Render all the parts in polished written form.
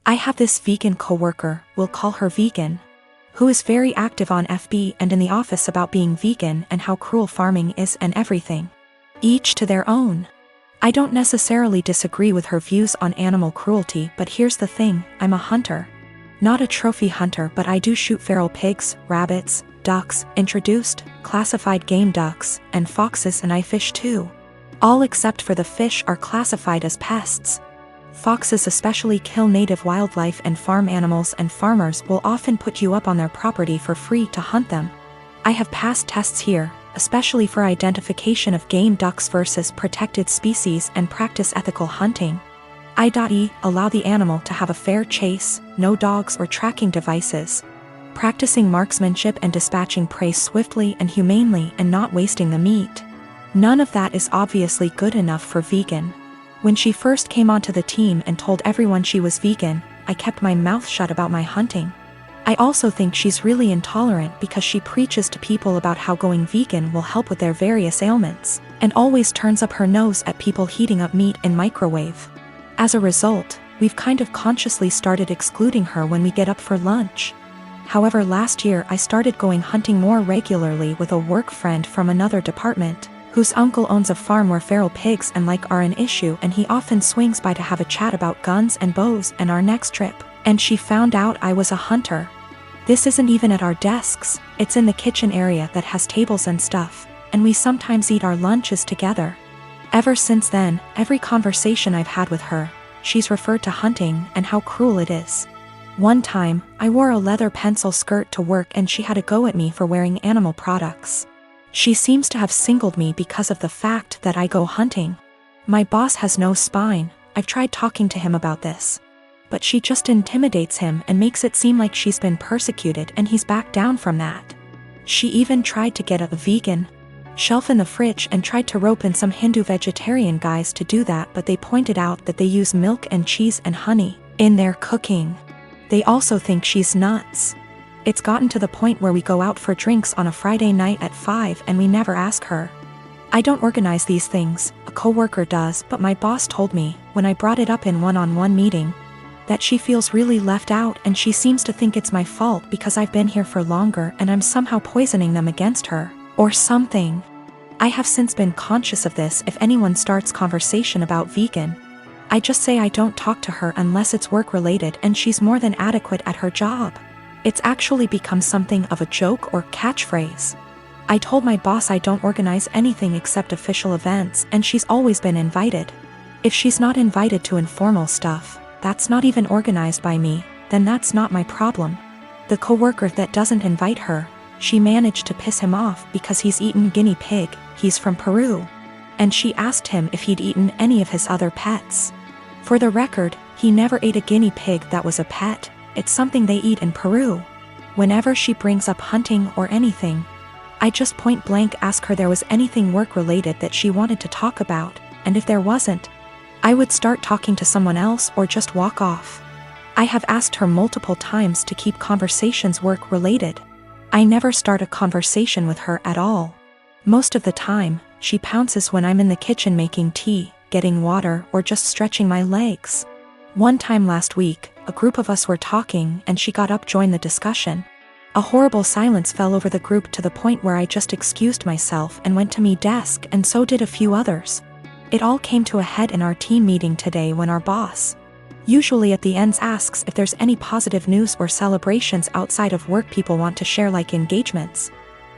I have this vegan coworker, we'll call her Vegan, who is very active on FB and in the office about being vegan and how cruel farming is and everything. Each to their own. I don't necessarily disagree with her views on animal cruelty, but here's the thing, I'm a hunter. Not a trophy hunter, but I do shoot feral pigs, rabbits, ducks, introduced, classified game ducks, and foxes, and I fish too. All except for the fish are classified as pests. Foxes especially kill native wildlife and farm animals, and farmers will often put you up on their property for free to hunt them. I have passed tests here, especially for identification of game ducks versus protected species, and practice ethical hunting. I.e. allow the animal to have a fair chase, no dogs or tracking devices. Practicing marksmanship and dispatching prey swiftly and humanely and not wasting the meat. None of that is obviously good enough for Vegan. When she first came onto the team and told everyone she was vegan, I kept my mouth shut about my hunting. I also think she's really intolerant because she preaches to people about how going vegan will help with their various ailments, and always turns up her nose at people heating up meat in microwave. As a result, we've kind of consciously started excluding her when we get up for lunch. However, last year I started going hunting more regularly with a work friend from another department, whose uncle owns a farm where feral pigs and like are an issue, and he often swings by to have a chat about guns and bows and our next trip, and she found out I was a hunter. This isn't even at our desks, it's in the kitchen area that has tables and stuff, and we sometimes eat our lunches together. Ever since then, every conversation I've had with her, she's referred to hunting and how cruel it is. One time, I wore a leather pencil skirt to work and she had a go at me for wearing animal products. She seems to have singled me because of the fact that I go hunting. My boss has no spine, I've tried talking to him about this. But she just intimidates him and makes it seem like she's been persecuted, and he's backed down from that. She even tried to get a vegan shelf in the fridge and tried to rope in some Hindu vegetarian guys to do that, but they pointed out that they use milk and cheese and honey in their cooking. They also think she's nuts. It's gotten to the point where we go out for drinks on a Friday night at 5 and we never ask her. I don't organize these things, a coworker does, but my boss told me, when I brought it up in one-on-one meeting, that she feels really left out and she seems to think it's my fault because I've been here for longer and I'm somehow poisoning them against her, or something. I have since been conscious of this. If anyone starts conversation about vegan, I just say I don't talk to her unless it's work-related, and she's more than adequate at her job. It's actually become something of a joke or catchphrase. I told my boss I don't organize anything except official events, and she's always been invited. If she's not invited to informal stuff, that's not even organized by me, then that's not my problem. The coworker that doesn't invite her, she managed to piss him off because he's eaten guinea pig, he's from Peru. And she asked him if he'd eaten any of his other pets. For the record, he never ate a guinea pig that was a pet. It's something they eat in Peru. Whenever she brings up hunting or anything, I just point blank ask her there was anything work-related that she wanted to talk about, and if there wasn't, I would start talking to someone else or just walk off. I have asked her multiple times to keep conversations work-related. I never start a conversation with her at all. Most of the time, she pounces when I'm in the kitchen making tea, getting water, or just stretching my legs. One time last week, a group of us were talking and she got up to join the discussion. A horrible silence fell over the group to the point where I just excused myself and went to my desk, and so did a few others. It all came to a head in our team meeting today when our boss, usually at the ends, asks if there's any positive news or celebrations outside of work people want to share, like engagements,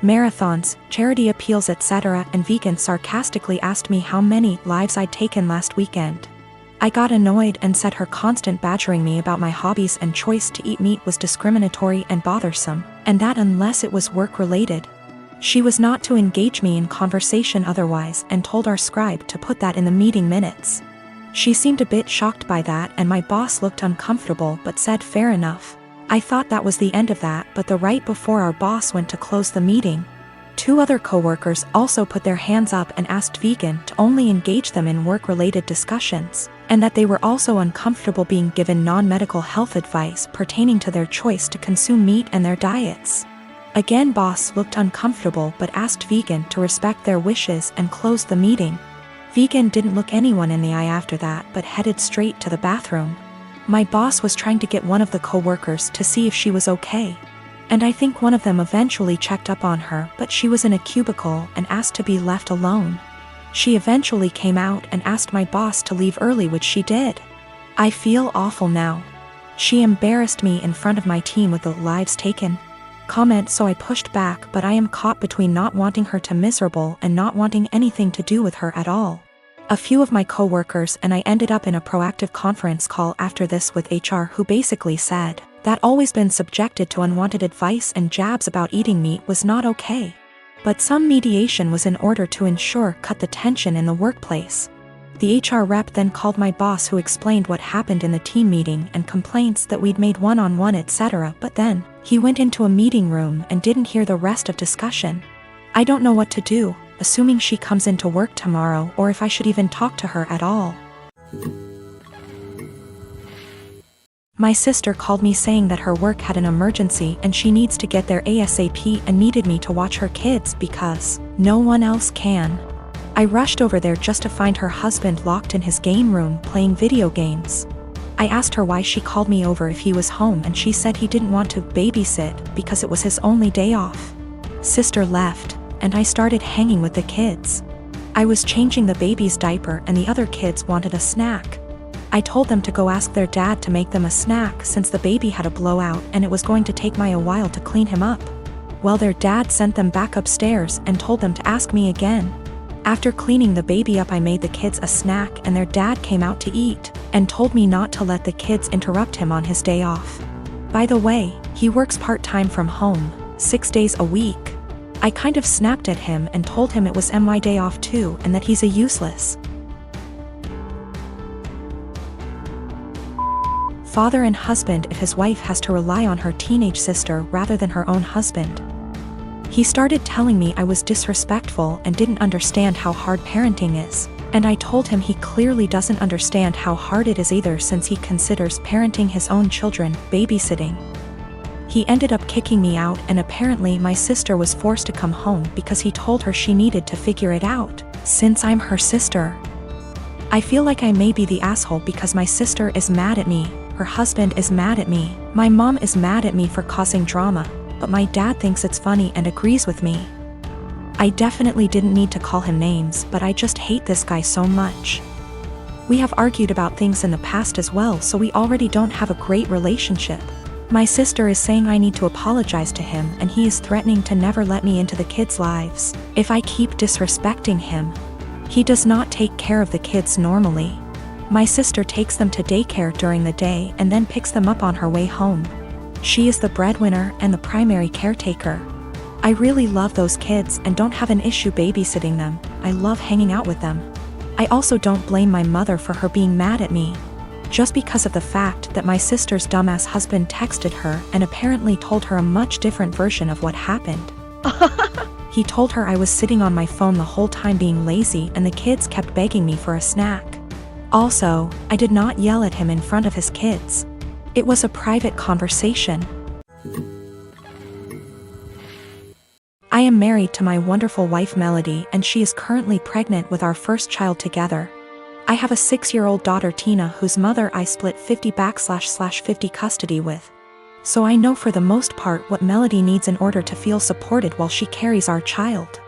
marathons, charity appeals, etc., and Vegan sarcastically asked me how many lives I'd taken last weekend. I got annoyed and said her constant badgering me about my hobbies and choice to eat meat was discriminatory and bothersome, and that unless it was work-related, she was not to engage me in conversation otherwise, and told our scribe to put that in the meeting minutes. She seemed a bit shocked by that, and my boss looked uncomfortable but said fair enough. I thought that was the end of that, but the right before our boss went to close the meeting, 2 other coworkers also put their hands up and asked Vegan to only engage them in work-related discussions, and that they were also uncomfortable being given non-medical health advice pertaining to their choice to consume meat and their diets. Again, boss looked uncomfortable but asked Vegan to respect their wishes and closed the meeting. Vegan didn't look anyone in the eye after that but headed straight to the bathroom. My boss was trying to get one of the coworkers to see if she was okay. And I think one of them eventually checked up on her, but she was in a cubicle and asked to be left alone. She eventually came out and asked my boss to leave early, which she did. I feel awful now. She embarrassed me in front of my team with the lives taken comment, so I pushed back, but I am caught between not wanting her to miserable and not wanting anything to do with her at all. A few of my coworkers and I ended up in a proactive conference call after this with HR, who basically said that always been subjected to unwanted advice and jabs about eating meat was not okay. But some mediation was in order to cut the tension in the workplace. The HR rep then called my boss, who explained what happened in the team meeting and complaints that we'd made one-on-one etc. But then he went into a meeting room and didn't hear the rest of discussion. I don't know what to do, assuming she comes into work tomorrow, or if I should even talk to her at all. My sister called me saying that her work had an emergency and she needs to get there ASAP and needed me to watch her kids because no one else can. I rushed over there just to find her husband locked in his game room playing video games. I asked her why she called me over if he was home, and she said he didn't want to babysit because it was his only day off. Sister left, and I started hanging with the kids. I was changing the baby's diaper and the other kids wanted a snack. I told them to go ask their dad to make them a snack since the baby had a blowout and it was going to take me a while to clean him up. Well, their dad sent them back upstairs and told them to ask me again. After cleaning the baby up, I made the kids a snack and their dad came out to eat and told me not to let the kids interrupt him on his day off. By the way, he works part-time from home, 6 days a week. I kind of snapped at him and told him it was my day off too and that he's a useless father and husband if his wife has to rely on her teenage sister rather than her own husband. He started telling me I was disrespectful and didn't understand how hard parenting is, and I told him he clearly doesn't understand how hard it is either, since he considers parenting his own children babysitting. He ended up kicking me out, and apparently my sister was forced to come home because he told her she needed to figure it out, since I'm her sister. I feel like I may be the asshole because my sister is mad at me, her husband is mad at me, my mom is mad at me for causing drama, but my dad thinks it's funny and agrees with me. I definitely didn't need to call him names, but I just hate this guy so much. We have argued about things in the past as well, so we already don't have a great relationship. My sister is saying I need to apologize to him, and he is threatening to never let me into the kids' lives if I keep disrespecting him. He does not take care of the kids normally. My sister takes them to daycare during the day and then picks them up on her way home. She is the breadwinner and the primary caretaker. I really love those kids and don't have an issue babysitting them. I love hanging out with them. I also don't blame my mother for her being mad at me, just because of the fact that my sister's dumbass husband texted her and apparently told her a much different version of what happened. He told her I was sitting on my phone the whole time being lazy and the kids kept begging me for a snack. Also, I did not yell at him in front of his kids. It was a private conversation. I am married to my wonderful wife Melody, and she is currently pregnant with our first child together. I have a 6-year-old daughter Tina, whose mother I split 50/50 custody with. So I know for the most part what Melody needs in order to feel supported while she carries our child.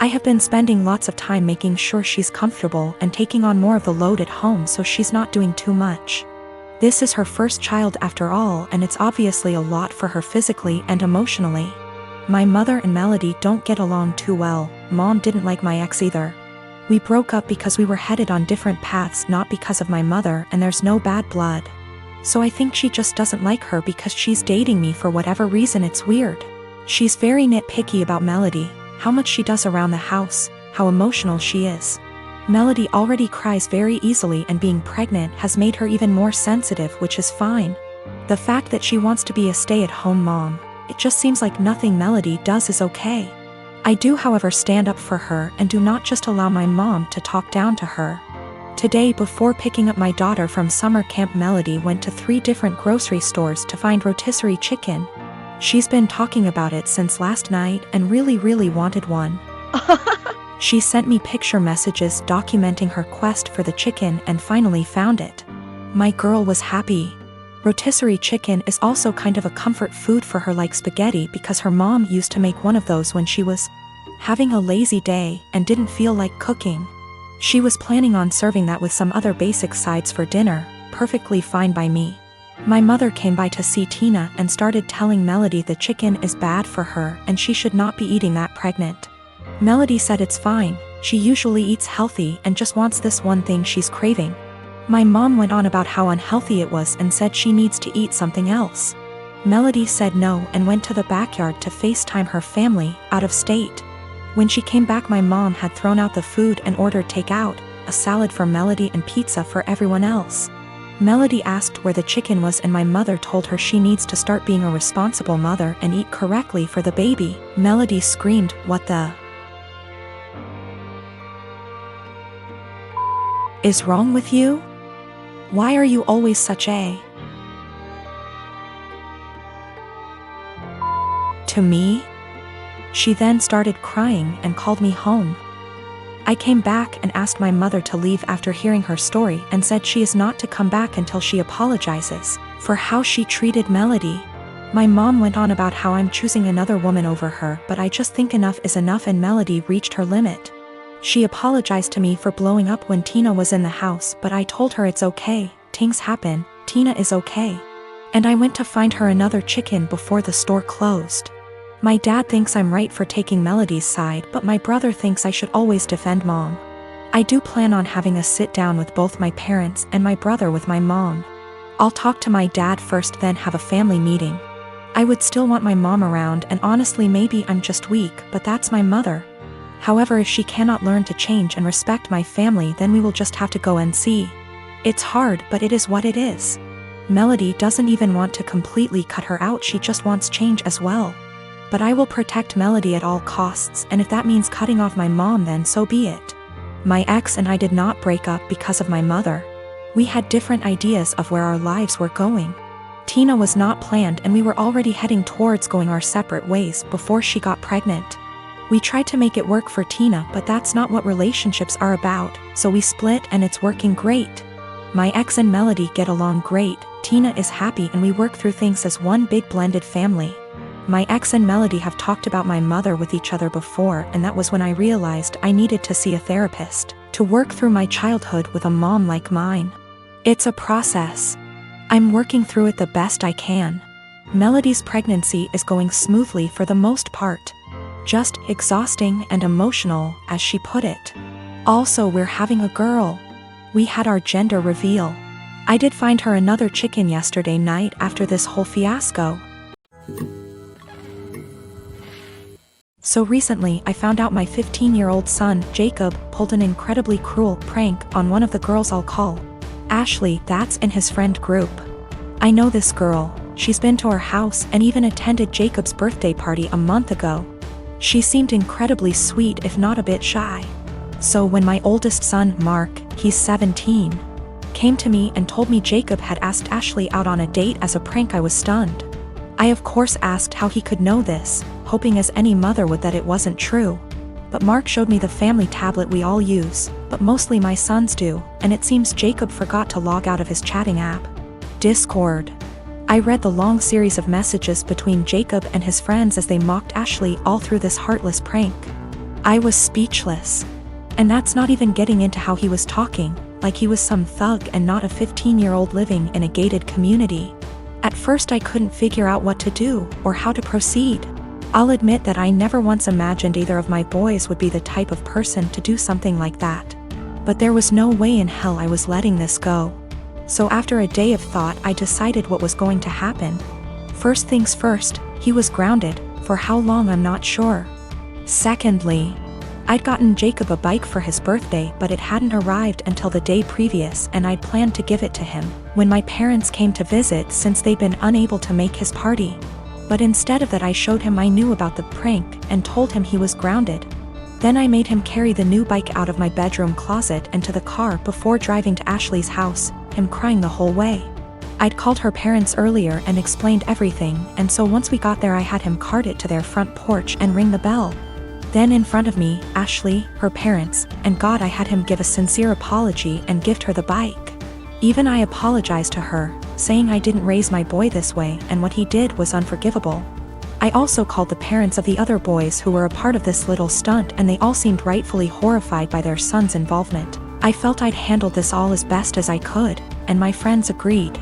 I have been spending lots of time making sure she's comfortable and taking on more of the load at home so she's not doing too much. This is her first child after all, and it's obviously a lot for her physically and emotionally. My mother and Melody don't get along too well. Mom didn't like my ex either. We broke up because we were headed on different paths, not because of my mother, and there's no bad blood. So I think she just doesn't like her because she's dating me for whatever reason. It's weird. She's very nitpicky about Melody, how much she does around the house, how emotional she is. Melody already cries very easily, and being pregnant has made her even more sensitive, which is fine. The fact that she wants to be a stay-at-home mom, it just seems like nothing Melody does is okay. I do, however, stand up for her and do not just allow my mom to talk down to her. Today, before picking up my daughter from summer camp, Melody went to 3 different grocery stores to find rotisserie chicken. She's been talking about it since last night and really wanted one. She sent me picture messages documenting her quest for the chicken and finally found it. My girl was happy. Rotisserie chicken is also kind of a comfort food for her, like spaghetti, because her mom used to make one of those when she was having a lazy day and didn't feel like cooking. She was planning on serving that with some other basic sides for dinner, perfectly fine by me. My mother came by to see Tina and started telling Melody the chicken is bad for her and she should not be eating that pregnant. Melody said it's fine, she usually eats healthy and just wants this one thing she's craving. My mom went on about how unhealthy it was and said she needs to eat something else. Melody said no and went to the backyard to FaceTime her family out of state. When she came back, my mom had thrown out the food and ordered takeout, a salad for Melody and pizza for everyone else. Melody asked where the chicken was and my mother told her she needs to start being a responsible mother and eat correctly for the baby. Melody screamed, "What the is wrong with you? Why are you always such a..." to me? She then started crying and called me home. I came back and asked my mother to leave after hearing her story and said she is not to come back until she apologizes for how she treated Melody. My mom went on about how I'm choosing another woman over her, but I just think enough is enough and Melody reached her limit. She apologized to me for blowing up when Tina was in the house, but I told her it's okay, things happen, Tina is okay. And I went to find her another chicken before the store closed. My dad thinks I'm right for taking Melody's side, but my brother thinks I should always defend mom. I do plan on having a sit down with both my parents and my brother with my mom. I'll talk to my dad first, then have a family meeting. I would still want my mom around, and honestly maybe I'm just weak, but that's my mother. However, if she cannot learn to change and respect my family, then we will just have to go and see. It's hard, but it is what it is. Melody doesn't even want to completely cut her out, she just wants change as well. But I will protect Melody at all costs, and if that means cutting off my mom, then so be it. My ex and I did not break up because of my mother. We had different ideas of where our lives were going. Tina was not planned and we were already heading towards going our separate ways before she got pregnant. We tried to make it work for Tina, but that's not what relationships are about, so we split and it's working great. My ex and Melody get along great, Tina is happy and we work through things as one big blended family. My ex and Melody have talked about my mother with each other before, and that was when I realized I needed to see a therapist to work through my childhood with a mom like mine. It's a process. I'm working through it the best I can. Melody's pregnancy is going smoothly for the most part. Just exhausting and emotional, as she put it. Also, we're having a girl. We had our gender reveal. I did find her another chicken yesterday night after this whole fiasco. So recently I found out my 15-year-old son, Jacob, pulled an incredibly cruel prank on one of the girls I'll call Ashley, that's in his friend group. I know this girl, she's been to our house and even attended Jacob's birthday party a month ago. She seemed incredibly sweet, if not a bit shy. So when my oldest son, Mark, he's 17, came to me and told me Jacob had asked Ashley out on a date as a prank, I was stunned. I of course asked how he could know this, hoping as any mother would that it wasn't true. But Mark showed me the family tablet we all use, but mostly my sons do, and it seems Jacob forgot to log out of his chatting app, Discord. I read the long series of messages between Jacob and his friends as they mocked Ashley all through this heartless prank. I was speechless. And that's not even getting into how he was talking, like he was some thug and not a 15-year-old living in a gated community. At first I couldn't figure out what to do or how to proceed. I'll admit that I never once imagined either of my boys would be the type of person to do something like that. But there was no way in hell I was letting this go. So after a day of thought, I decided what was going to happen. First things first, he was grounded, for how long I'm not sure. Secondly, I'd gotten Jacob a bike for his birthday, but it hadn't arrived until the day previous and I'd planned to give it to him when my parents came to visit, since they'd been unable to make his party. But instead of that, I showed him I knew about the prank and told him he was grounded. Then I made him carry the new bike out of my bedroom closet and to the car before driving to Ashley's house, him crying the whole way. I'd called her parents earlier and explained everything, and so once we got there I had him cart it to their front porch and ring the bell. Then in front of me, Ashley, her parents, and God, I had him give a sincere apology and gift her the bike. Even I apologized to her, saying I didn't raise my boy this way and what he did was unforgivable. I also called the parents of the other boys who were a part of this little stunt, and they all seemed rightfully horrified by their son's involvement. I felt I'd handled this all as best as I could, and my friends agreed.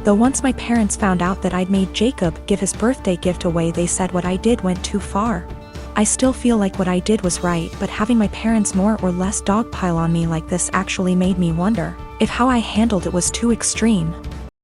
Though once my parents found out that I'd made Jacob give his birthday gift away, they said what I did went too far. I still feel like what I did was right, but having my parents more or less dogpile on me like this actually made me wonder if how I handled it was too extreme.